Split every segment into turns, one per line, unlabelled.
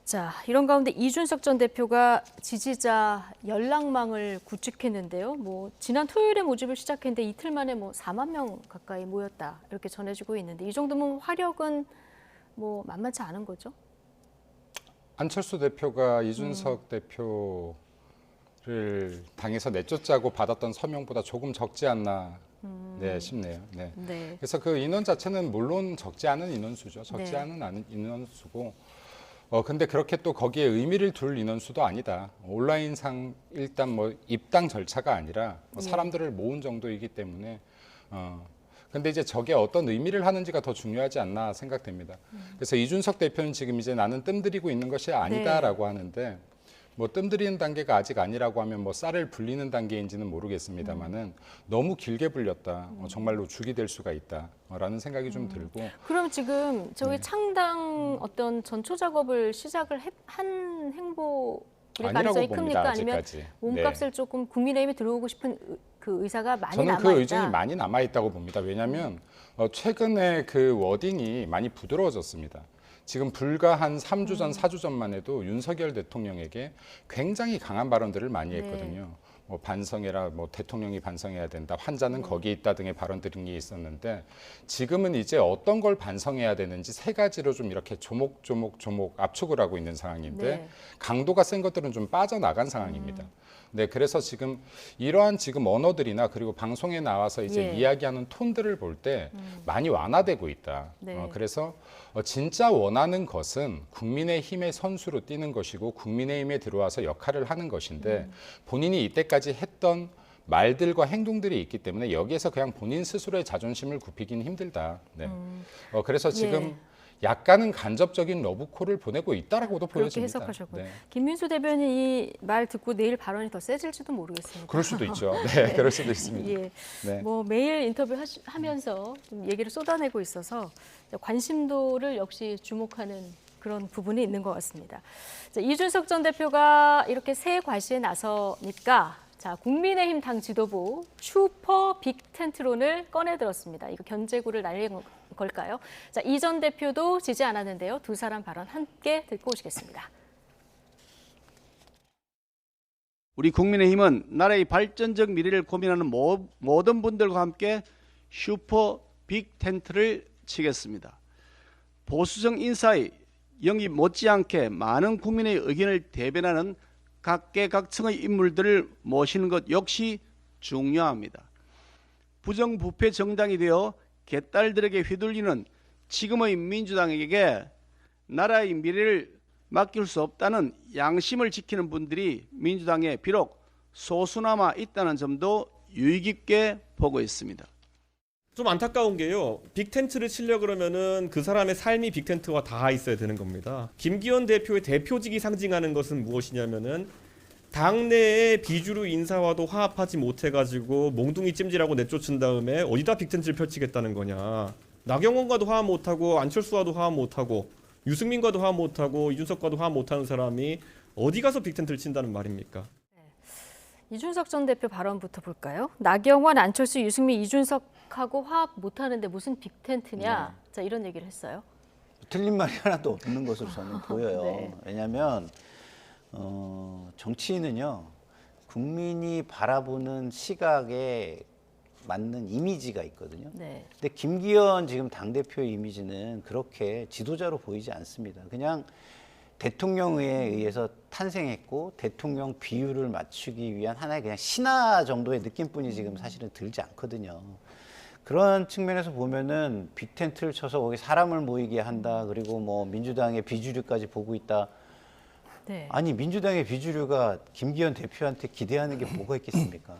자, 이런 가운데 이준석 전 대표가 지지자 연락망을 구축했는데요. 지난 토요일에 모집을 시작했는데 이틀 만에 4만 명 가까이 모였다 이렇게 전해지고 있는데 이 정도면 화력은 만만치 않은 거죠?
안철수 대표가 이준석 대표를 당에서 내쫓자고 받았던 서명보다 조금 적지 않나 싶네요. 네.
네.
그래서 그 인원 자체는 물론 적지 않은 인원수죠. 적지
네.
않은 인원수고 근데 그렇게 또 거기에 의미를 둘 인원수도 아니다. 온라인상 일단 입당 절차가 아니라 사람들을 모은 정도이기 때문에 근데 이제 저게 어떤 의미를 하는지가 더 중요하지 않나 생각됩니다. 그래서 이준석 대표는 지금 이제 나는 뜸들이고 있는 것이 아니다라고 하는데 뜸들이는 단계가 아직 아니라고 하면 쌀을 불리는 단계인지는 모르겠습니다만은 너무 길게 불렸다. 정말로 죽이 될 수가 있다라는 생각이 좀 들고.
그럼 지금 저희 창당 어떤 전초 작업을 시작을 한 행보일 가능성이 큽니까? 아니면 몸값을 조금 국민의힘에 들어오고 싶은 그 의사가 많이 남아있다?
저는 그 의정이 많이 남아있다고 봅니다. 왜냐하면 최근에 그 워딩이 많이 부드러워졌습니다. 지금 불과 한 3주 전, 4주 전만 해도 윤석열 대통령에게 굉장히 강한 발언들을 많이 했거든요. 반성해라, 대통령이 반성해야 된다, 환자는 거기에 있다 등의 발언들이 있었는데 지금은 이제 어떤 걸 반성해야 되는지 세 가지로 좀 이렇게 조목 압축을 하고 있는 상황인데 강도가 센 것들은 좀 빠져나간 상황입니다. 네, 그래서 지금 이러한 지금 언어들이나 그리고 방송에 나와서 이제 이야기하는 톤들을 볼 때 많이 완화되고 있다. 그래서 진짜 원하는 것은 국민의힘의 선수로 뛰는 것이고 국민의힘에 들어와서 역할을 하는 것인데 본인이 이때까지 했던 말들과 행동들이 있기 때문에 여기에서 그냥 본인 스스로의 자존심을 굽히기는 힘들다. 네. 그래서 지금 약간은 간접적인 러브콜을 보내고 있다라고도 보여집니다.
그렇게 해석하셨군요. 네. 김민수 대변인 이 말 듣고 내일 발언이 더 세질지도 모르겠습니다.
그럴 수도 있죠. 네, 그럴 수도 있습니다.
예. 네. 매일 인터뷰 하면서 좀 얘기를 쏟아내고 있어서 관심도를 역시 주목하는 그런 부분이 있는 것 같습니다. 자, 이준석 전 대표가 이렇게 새 과시에 나서니까 국민의힘 당 지도부 슈퍼 빅텐트론을 꺼내들었습니다. 이거 견제구를 날린 걸까요? 자, 이 전 대표도 지지 않았는데요. 두 사람 발언 함께 듣고 오시겠습니다.
우리 국민의힘은 나라의 발전적 미래를 고민하는 모든 분들과 함께 슈퍼 빅텐트를 치겠습니다. 보수적 인사의 영입 못지않게 많은 국민의 의견을 대변하는 각계각층의 인물들을 모시는 것 역시 중요합니다. 부정부패 정당이 되어 개딸들에게 휘둘리는 지금의 민주당에게 나라의 미래를 맡길 수 없다는 양심을 지키는 분들이 민주당에 비록 소수나마 있다는 점도 유의 깊게 보고 있습니다.
좀 안타까운 게요. 빅텐트를 치려 그러면은 그 사람의 삶이 빅텐트와 닿아 있어야 되는 겁니다. 김기현 대표의 대표직이 상징하는 것은 무엇이냐면은 당내의 비주류 인사와도 화합하지 못해가지고 몽둥이 찜질하고 내쫓은 다음에 어디다 빅텐트를 펼치겠다는 거냐. 나경원과도 화합 못하고 안철수와도 화합 못하고 유승민과도 화합 못하고 이준석과도 화합 못하는 사람이 어디 가서 빅텐트를 친다는 말입니까?
이준석 전 대표 발언부터 볼까요? 나경원, 안철수, 유승민, 이준석하고 화합 못하는데 무슨 빅텐트냐? 자, 이런 얘기를 했어요.
틀린 말이 하나도 없는 것으로 저는 보여요.
네.
왜냐하면 정치인은요, 국민이 바라보는 시각에 맞는 이미지가 있거든요.
네.
근데 김기현 지금 당대표의 이미지는 그렇게 지도자로 보이지 않습니다. 그냥 대통령에 의해서 탄생했고 대통령 비율을 맞추기 위한 하나의 그냥 신하 정도의 느낌뿐이 지금 사실은 들지 않거든요. 그런 측면에서 보면은 빅텐트를 쳐서 거기 사람을 모이게 한다. 그리고 민주당의 비주류까지 보고 있다.
네.
아니 민주당의 비주류가 김기현 대표한테 기대하는 게 뭐가 있겠습니까?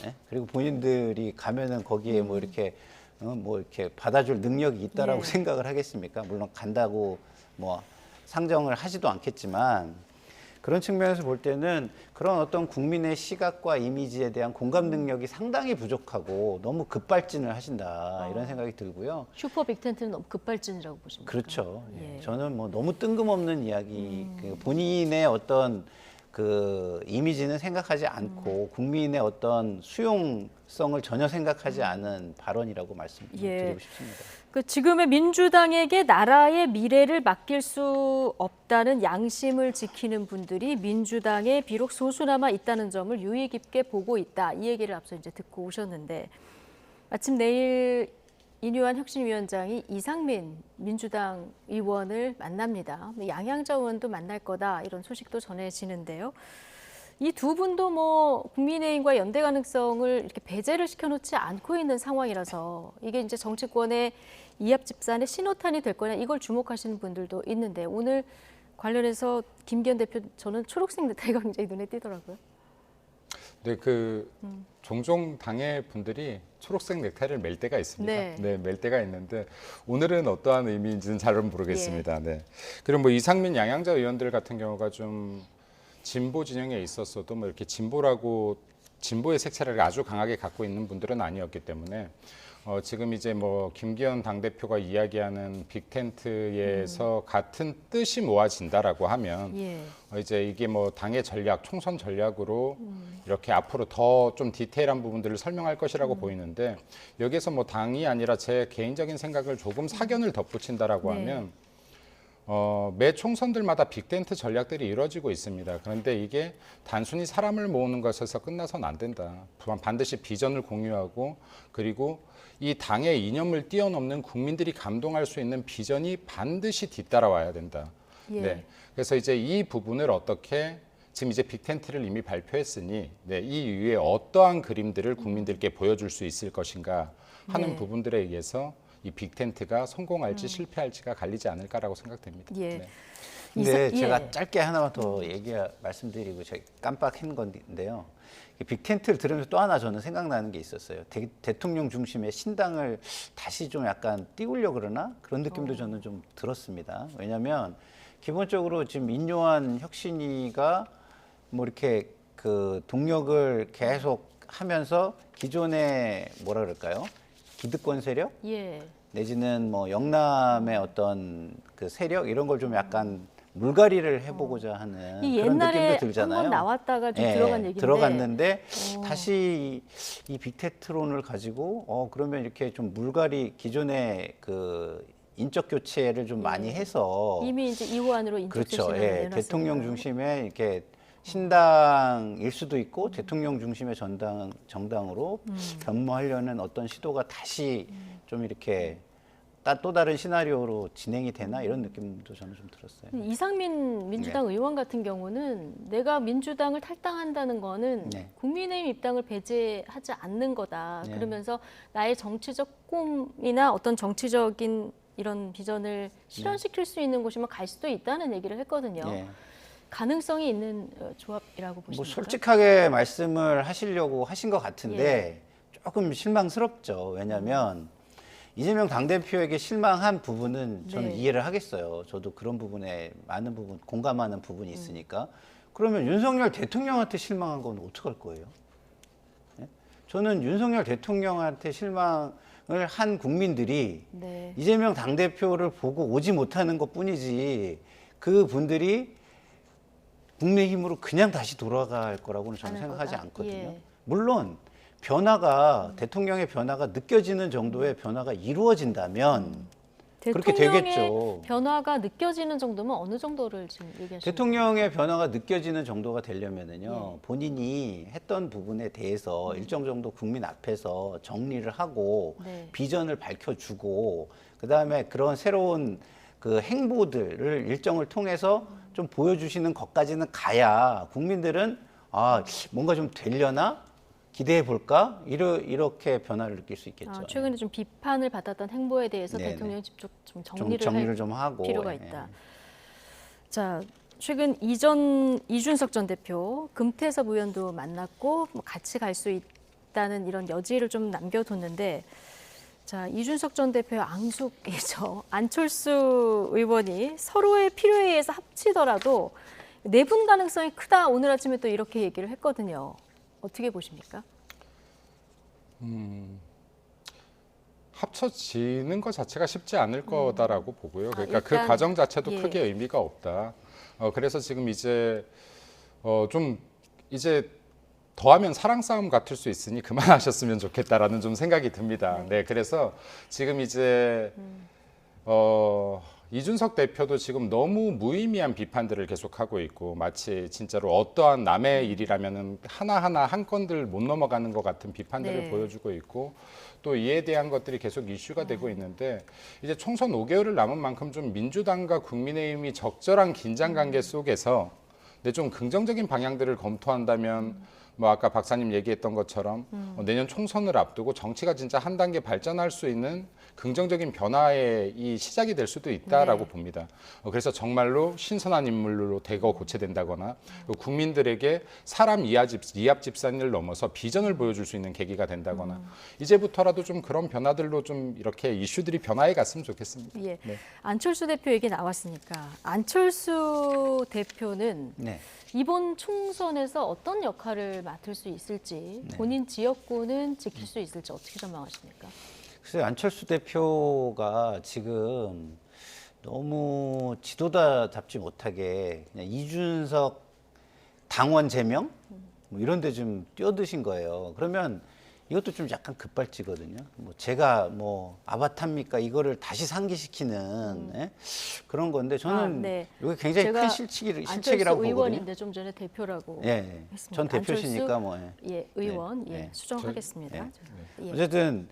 네? 그리고 본인들이 가면은 거기에 이렇게 이렇게 받아줄 능력이 있다라고 생각을 하겠습니까? 물론 간다고 상정을 하지도 않겠지만 그런 측면에서 볼 때는 그런 어떤 국민의 시각과 이미지에 대한 공감 능력이 상당히 부족하고 너무 급발진을 하신다 이런 생각이 들고요.
슈퍼 빅텐트는 너무 급발진이라고 보십니까?
그렇죠. 예. 저는 너무 뜬금없는 이야기, 본인의 어떤 그 이미지는 생각하지 않고 국민의 어떤 수용성을 전혀 생각하지 않은 발언이라고 말씀드리고 싶습니다.
그 지금의 민주당에게 나라의 미래를 맡길 수 없다는 양심을 지키는 분들이 민주당에 비록 소수나마 있다는 점을 유의 깊게 보고 있다. 이 얘기를 앞서 이제 듣고 오셨는데 마침 내일 인유한 혁신위원장이 이상민 민주당 의원을 만납니다. 양양자 의원도 만날 거다 이런 소식도 전해지는데요. 이 두 분도 뭐 국민의힘과 연대 가능성을 이렇게 배제를 시켜놓지 않고 있는 상황이라서 이게 이제 정치권의 이합 집산의 신호탄이 될 거냐 이걸 주목하시는 분들도 있는데 오늘 관련해서 김기현 대표 저는 초록색 넥타이가 굉장히 눈에 띄더라고요.
네, 종종 당의 분들이 초록색 넥타이를 멜 때가 있습니다.
네.
네, 멜 때가 있는데 오늘은 어떠한 의미인지는 잘 모르겠습니다. 네. 그리고 뭐 이상민 양양자 의원들 같은 경우가 좀 진보 진영에 있었어도 뭐 이렇게 진보의 색채를 아주 강하게 갖고 있는 분들은 아니었기 때문에 지금 이제 뭐 김기현 당대표가 이야기하는 빅텐트에서 같은 뜻이 모아진다라고 하면 이제 이게 뭐 당의 전략, 총선 전략으로 이렇게 앞으로 더 좀 디테일한 부분들을 설명할 것이라고 보이는데 여기에서 뭐 당이 아니라 제 개인적인 생각을 조금 사견을 덧붙인다라고 하면 매 총선들마다 빅텐트 전략들이 이루어지고 있습니다. 그런데 이게 단순히 사람을 모으는 것에서 끝나서는 안 된다. 반드시 비전을 공유하고 그리고 이 당의 이념을 뛰어넘는 국민들이 감동할 수 있는 비전이 반드시 뒤따라와야 된다. 네. 그래서 이제 이 부분을 어떻게 지금 이제 빅텐트를 이미 발표했으니 이 이후에 어떠한 그림들을 국민들께 보여줄 수 있을 것인가 하는 부분들에 의해서 이 빅텐트가 성공할지 실패할지가 갈리지 않을까라고 생각됩니다. 네.
근데 제가 짧게 하나만 더 말씀드리고 제가 깜빡한 건데요. 빅텐트를 들으면서 또 하나 저는 생각나는 게 있었어요. 대통령 중심의 신당을 다시 좀 약간 띄우려고 그러나 그런 느낌도 저는 좀 들었습니다. 왜냐하면 기본적으로 지금 인요한 혁신위가 뭐 이렇게 그 동력을 계속 하면서 기존의 뭐라 그럴까요? 기득권 세력? 내지는 뭐 영남의 어떤 그 세력 이런 걸 좀 약간 물갈이를 해보고자 하는 그런 느낌도 들잖아요.
한번 나왔다가 좀 들어간 얘기인데
들어갔는데 다시 이 빅테트론을 가지고 그러면 이렇게 좀 물갈이 기존의 그 인적 교체를 좀 많이 해서
이미 이제 이후안으로 인적
그렇죠.
교체를 내놨어요.
대통령 중심의 이렇게 신당일 수도 있고 대통령 중심의 정당으로 변모하려는 어떤 시도가 다시 좀 이렇게 또 다른 시나리오로 진행이 되나 이런 느낌도 저는 좀 들었어요.
이상민 민주당 의원 같은 경우는 내가 민주당을 탈당한다는 거는 국민의힘 입당을 배제하지 않는 거다. 그러면서 나의 정치적 꿈이나 어떤 정치적인 이런 비전을 실현시킬 수 있는 곳이면 갈 수도 있다는 얘기를 했거든요. 가능성이 있는 조합이라고 보십니까?
뭐 솔직하게 말씀을 하시려고 하신 것 같은데 조금 실망스럽죠. 왜냐하면 이재명 당대표에게 실망한 부분은 저는 이해를 하겠어요. 저도 그런 부분에 많은 부분 공감하는 부분이 있으니까. 그러면 윤석열 대통령한테 실망한 건 어떡할 거예요? 저는 윤석열 대통령한테 실망을 한 국민들이 이재명 당대표를 보고 오지 못하는 것뿐이지 그 분들이 국민의힘으로 그냥 다시 돌아갈 거라고는 저는 생각하지 않거든요. 물론 대통령의 변화가 느껴지는 정도의 변화가 이루어진다면 그렇게 되겠죠.
변화가 느껴지는 정도면 어느 정도를 지금 얘기하시는
대통령의 변화가 느껴지는 정도가 되려면은요, 본인이 했던 부분에 대해서 일정 정도 국민 앞에서 정리를 하고 비전을 밝혀주고 그다음에 그런 새로운 그 행보들을 일정을 통해서 좀 보여주시는 것까지는 가야 국민들은 뭔가 좀 되려나 기대해 볼까 이렇게 변화를 느낄 수 있겠죠.
최근에 좀 비판을 받았던 행보에 대해서 대통령이 직접 좀 정리를
좀 하고
필요가 있다. 자, 최근 이준석 전 대표 금태섭 의원도 만났고 같이 갈 수 있다는 이런 여지를 좀 남겨뒀는데. 자, 이준석 전 대표의 앙숙이죠. 안철수 의원이 서로의 필요에 의해서 합치더라도 내분 가능성이 크다. 오늘 아침에 또 이렇게 얘기를 했거든요. 어떻게 보십니까?
합쳐지는 것 자체가 쉽지 않을 거다라고 보고요. 그러니까 그 과정 자체도 크게 의미가 없다. 그래서 지금 이제 좀 이제 더하면 사랑 싸움 같을 수 있으니 그만하셨으면 좋겠다라는 좀 생각이 듭니다. 네, 그래서 지금 이제 이준석 대표도 지금 너무 무의미한 비판들을 계속하고 있고 마치 진짜로 어떠한 남의 일이라면은 하나하나 한 건들 못 넘어가는 것 같은 비판들을
네.
보여주고 있고 또 이에 대한 것들이 계속 이슈가 되고 있는데 이제 총선 5개월을 남은 만큼 좀 민주당과 국민의힘이 적절한 긴장 관계 속에서 근데 좀 긍정적인 방향들을 검토한다면 뭐 아까 박사님 얘기했던 것처럼 내년 총선을 앞두고 정치가 진짜 한 단계 발전할 수 있는 긍정적인 변화의 이 시작이 될 수도 있다라고
네.
봅니다. 그래서 정말로 신선한 인물로 대거 고체된다거나 국민들에게 사람 이합 집산을 넘어서 비전을 보여줄 수 있는 계기가 된다거나 이제부터라도 좀 그런 변화들로 좀 이렇게 이슈들이 변화해 갔으면 좋겠습니다.
예.
네.
안철수 대표 얘기 나왔으니까 안철수 대표는
네.
이번 총선에서 어떤 역할을 맡을 수 있을지 본인 지역구는 지킬 수 있을지 어떻게 전망하십니까?
글쎄요, 안철수 대표가 지금 너무 지도자답지 못하게 그냥 이준석 당원 제명 뭐 이런 데 좀 뛰어드신 거예요. 그러면 이것도 좀 약간 급발지거든요. 뭐 제가 뭐 아바타입니까? 이거를 다시 상기시키는 예? 그런 건데 저는
네.
이게 굉장히 큰
안철수
실책이라고 보거든요.
의원인데 좀 전에 대표라고
예,
했습니다.
전 대표시니까 뭐.
예, 의원
네, 네.
수정하겠습니다. 예.
어쨌든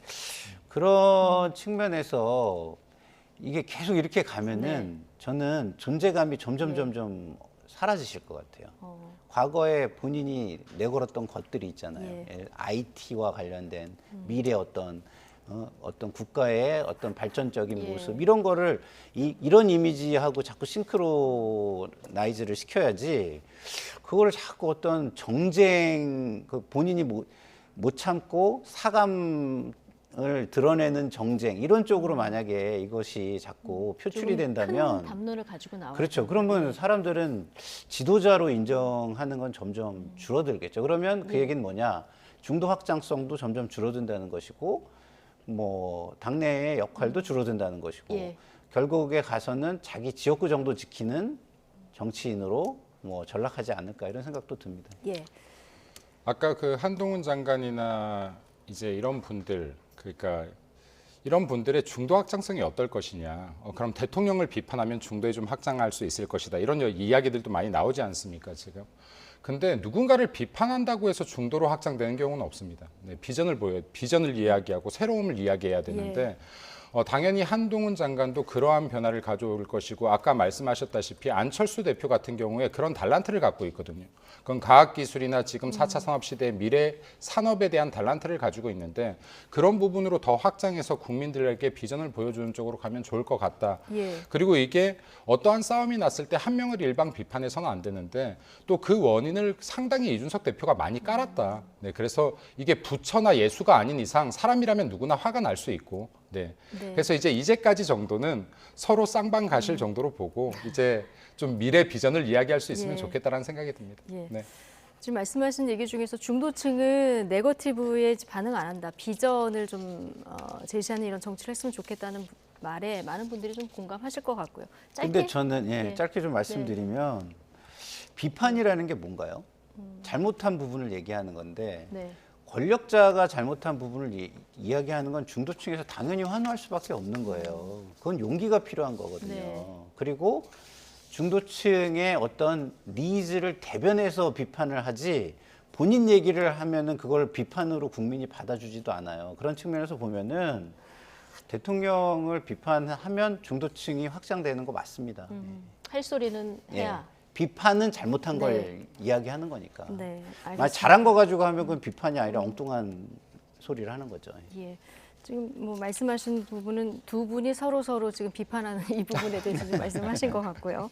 그런 측면에서 이게 계속 이렇게 가면은 저는 존재감이 점점 사라지실 것 같아요. 과거에 본인이 내걸었던 것들이 있잖아요. IT와 관련된 미래 어떤 국가의 어떤 발전적인
예.
모습 이런 거를 이런 이미지하고 자꾸 싱크로나이즈를 시켜야지 그거를 자꾸 어떤 정쟁 본인이 못 참고 사감을 드러내는 정쟁 이런 쪽으로 만약에 이것이 자꾸 표출이 된다면
큰 담론을 가지고 나와.
그렇죠. 그러면 사람들은 지도자로 인정하는 건 점점 줄어들겠죠. 그러면 그 얘기는 뭐냐? 중도 확장성도 점점 줄어든다는 것이고, 뭐 당내의 역할도 줄어든다는 것이고,
예.
결국에 가서는 자기 지역구 정도 지키는 정치인으로 뭐 전락하지 않을까 이런 생각도 듭니다.
예.
아까 그 한동훈 장관이나 이제 이런 분들 그러니까 이런 분들의 중도 확장성이 어떨 것이냐. 그럼 대통령을 비판하면 중도에 좀 확장할 수 있을 것이다. 이런 이야기들도 많이 나오지 않습니까 지금? 근데 누군가를 비판한다고 해서 중도로 확장되는 경우는 없습니다. 네, 비전을 이야기하고 새로움을 이야기해야 되는데 당연히 한동훈 장관도 그러한 변화를 가져올 것이고 아까 말씀하셨다시피 안철수 대표 같은 경우에 그런 달란트를 갖고 있거든요. 그건 과학기술이나 지금 4차 산업시대의 미래 산업에 대한 달란트를 가지고 있는데 그런 부분으로 더 확장해서 국민들에게 비전을 보여주는 쪽으로 가면 좋을 것 같다.
예.
그리고 이게 어떠한 싸움이 났을 때 한 명을 일방 비판해서는 안 되는데 또 그 원인을 상당히 이준석 대표가 많이 깔았다. 네, 그래서 이게 부처나 예수가 아닌 이상 사람이라면 누구나 화가 날 수 있고 네. 그래서 이제까지 정도는 서로 쌍방 가실 정도로 보고 이제 좀 미래 비전을 이야기할 수 있으면
예.
좋겠다라는 생각이 듭니다.
예.
네.
지금 말씀하신 얘기 중에서 중도층은 네거티브에 반응 안 한다. 비전을 좀 제시하는 이런 정치를 했으면 좋겠다는 말에 많은 분들이 좀 공감하실 것 같고요. 짧게?
근데 저는
네.
짧게 좀 말씀드리면 비판이라는 게 뭔가요? 잘못한 부분을 얘기하는 건데
네.
권력자가 잘못한 부분을 이야기하는 건 중도층에서 당연히 환호할 수밖에 없는 거예요. 그건 용기가 필요한 거거든요.
네.
그리고 중도층의 어떤 니즈를 대변해서 비판을 하지 본인 얘기를 하면은 그걸 비판으로 국민이 받아주지도 않아요. 그런 측면에서 보면은 대통령을 비판하면 중도층이 확장되는 거 맞습니다.
할 소리는 해야.
비판은 잘못한
네.
걸 이야기하는 거니까.
네,
만약
알겠습니다.
잘한 거 가지고 하면 그건 비판이 아니라 엉뚱한 소리를 하는 거죠.
예. 지금 뭐 말씀하신 부분은 두 분이 서로 지금 비판하는 이 부분에 대해서 지금 말씀하신 것 같고요.